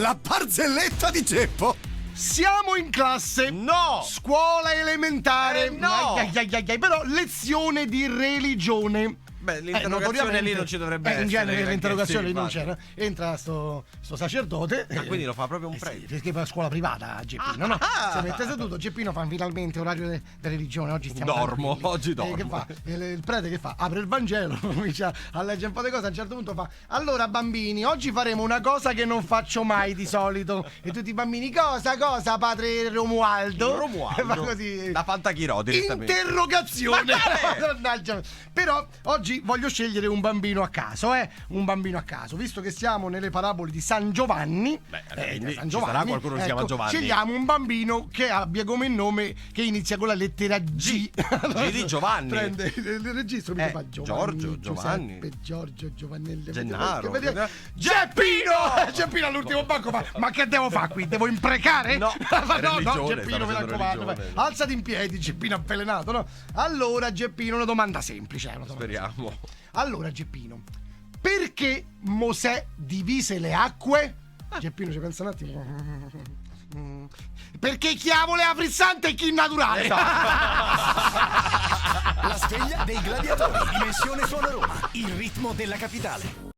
La barzelletta di Geppo. Siamo in classe. No! Scuola elementare. No! Però lezione di religione. Beh, l'interrogazione lì non ci dovrebbe essere. In genere l'interrogazione lì non infatti. c'era. Entra sto sacerdote. Quindi lo fa proprio un prete. Sì, perché va a scola privata Geppino, no? Si mette seduto, Geppino fa finalmente orario di religione. Oggi stiamo Dormo, tranquilli. oggi dormo. Che fa? Il prete che fa? Apre il Vangelo, comincia a leggere un po' di cose. A un certo punto fa: allora bambini, oggi faremo una cosa che non faccio mai di solito. E tutti i bambini: cosa, padre Romualdo? Romualdo. E fa così. Da Pantachirò direttamente. Interrogazione. Mannaggia. Però oggi voglio scegliere un bambino a caso, un bambino a caso, visto che siamo nelle parabole di San Giovanni. Quindi San ci sarà qualcuno che si chiama Giovanni. Scegliamo un bambino che abbia come nome, che inizia con la lettera G. G di Giovanni. Prende il registro, mi fa Giovanni, Giorgio, Giovanni, Giuseppe, Giorgio, Giovannelli, Gennaro, Geppino! Geppino all'ultimo banco fa: ma che devo fare qui? Devo imprecare? No, no, Geppino, mi stava raccomando, religione. alzati in piedi, Geppino avvelenato, no? Allora Geppino, una domanda semplice, Speriamo. Allora Geppino, perché Mosè divise le acque? Geppino ci pensa un attimo. Perché chi ha vole frizzante e chi naturale. La sveglia dei gladiatori. Dimensione Suona Roma. Il ritmo della capitale.